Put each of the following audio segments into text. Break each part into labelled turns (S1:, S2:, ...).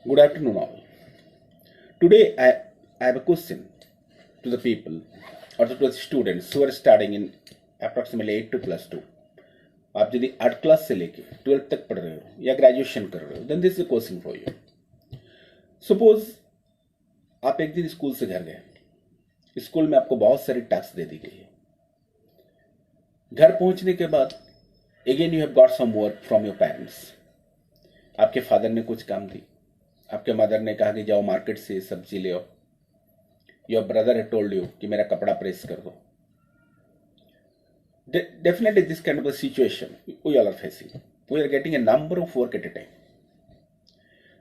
S1: Good afternoon, all. Today, I have a question to the people or to the students who are studying in approximately 8 to plus 2. आप यदि 8 class से लेके 12 तक पढ़ रहे हो या ग्रेजुएशन कर रहे हो, then this is a question for you. Suppose आप एक दिन स्कूल से घर गए. स्कूल में आपको बहुत सारी टास्क दे दी गई है. घर पहुंचने के बाद again you have got some work from your parents. आपके फादर ने कुछ काम दी. आपके मदर ने कहा कि जाओ मार्केट से सब्जी ले आओ. Your brother had told you कि मेरा कपड़ा प्रेस कर दो. Definitely this kind of a situation we all are facing. We are getting a number of work at a time.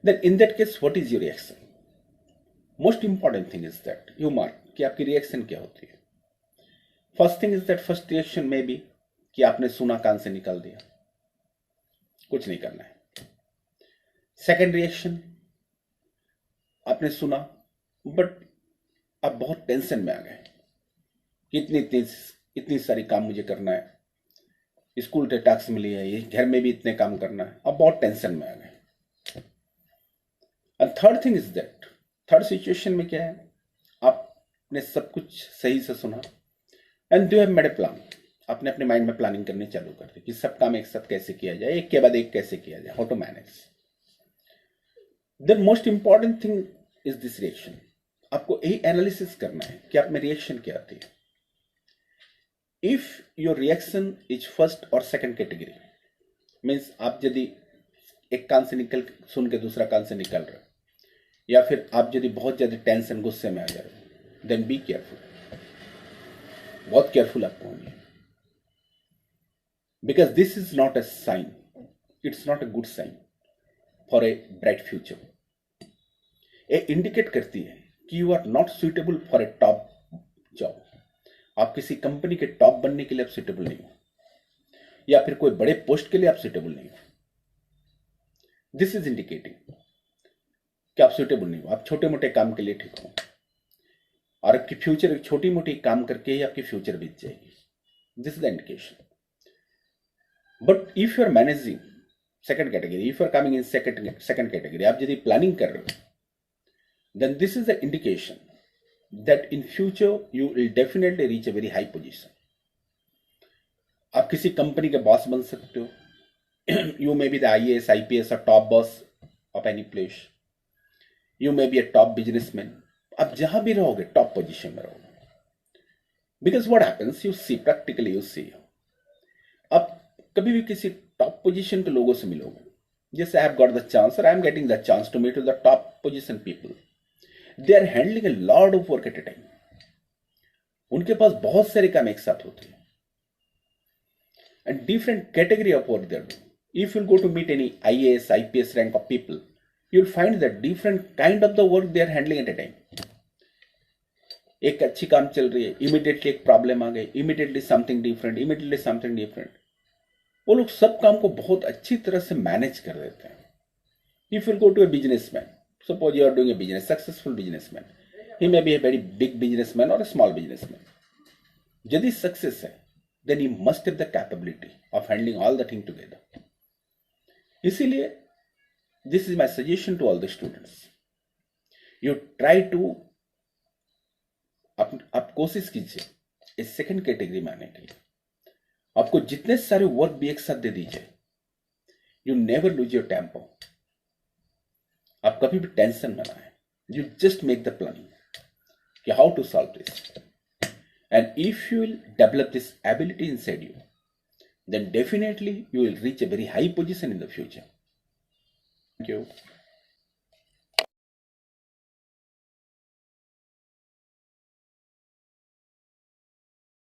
S1: Then in that case, what is your reaction? Most important thing is that you mark कि आपकी reaction क्या होती है. First thing is that first reaction में भी कि आपने सुना कान से निकाल दिया, कुछ नहीं करना है. सेकेंड रिएक्शन, आपने सुना बट आप बहुत टेंशन में आ गए कि इतनी सारी काम मुझे करना है, स्कूल के टास्क मिली है, ये घर में भी इतने काम करना है, आप बहुत टेंशन में आ गए. And third thing is that, third situation में क्या है, आपने सब कुछ सही से सुना and you have made a plan. आपने अपने माइंड में प्लानिंग करनी चालू कर दी कि सब काम एक साथ कैसे किया जाए, एक के बाद एक कैसे किया जाए, how to manage. The most important thing is this reaction. आपको यही एनालिसिस करना है कि आप में रिएक्शन क्या आती है. If your reaction is first और सेकंड कैटेगरी, मीन्स आप यदि एक कान से निकल सुन के दूसरा कान से निकल रहे हो, या फिर आप यदि बहुत ज्यादा टेंशन गुस्से में आ जा रहे हो, देन बी केयरफुल. बहुत केयरफुल आपको होनी है. Because this is not a sign, it's not a good sign for a bright future. ये इंडिकेट करती है कि you are not suitable for a top job. आप किसी कंपनी के टॉप बनने के लिए आप सुइटेबल नहीं हो, या फिर कोई बड़े पोस्ट के लिए आप सुइटेबल नहीं हो. दिस इज इंडिकेटिंग कि आप सुइटेबल नहीं हो. आप छोटे मोटे काम के लिए ठीक हो, और आपकी फ्यूचर छोटी मोटी काम करके ही आपकी फ्यूचर बीत जाएगी. This is the indication. But if you are managing second category, if you are coming in second category, आप यदि प्लानिंग कर रहे हो, then this is the indication that in future you will definitely reach a very high position. आप किसी company के boss बन सकते हो. You may be the IAS, IPS or top boss of any place. You may be a top businessman. आप जहां भी रहोगे टॉप पोजीशन में रहोगे. Because what happens, you see, practically you see, आप कभी भी किसी टॉप पोजीशन के लोगों से मिलोगे, जैसे I have got the chance or I am getting the chance to meet with the top position people. They are handling a lot of work at a time. उनके पास बहुत सारे काम एक साथ होते हैं, and different category of work they are doing. If you go to meet any IAS, IPS rank of people, you'll find that different kind of the work they are handling at a time. एक अच्छी काम चल रही है, immediately एक problem आ गई, immediately something different. वो लोग सब काम को बहुत अच्छी तरह से मैनेज कर देते हैं. If you go to a businessman, suppose you are doing a business, successful businessman, he may be a very big businessman or a small businessman. यदि सक्सेस है, then he must have the capability of handling all the thing together. इसीलिए this is my suggestion to all the students. You try to आप कोशिश कीजिए इस second category में आने के लिए. आपको जितने सारे वर्क भी एक साथ दे दीजिए, you never lose your tempo. आप कभी भी टेंशन में ना आए. You just make the planning कि how to solve this. And if you will develop this ability inside you, then definitely you will reach a very high position in the future. Thank you.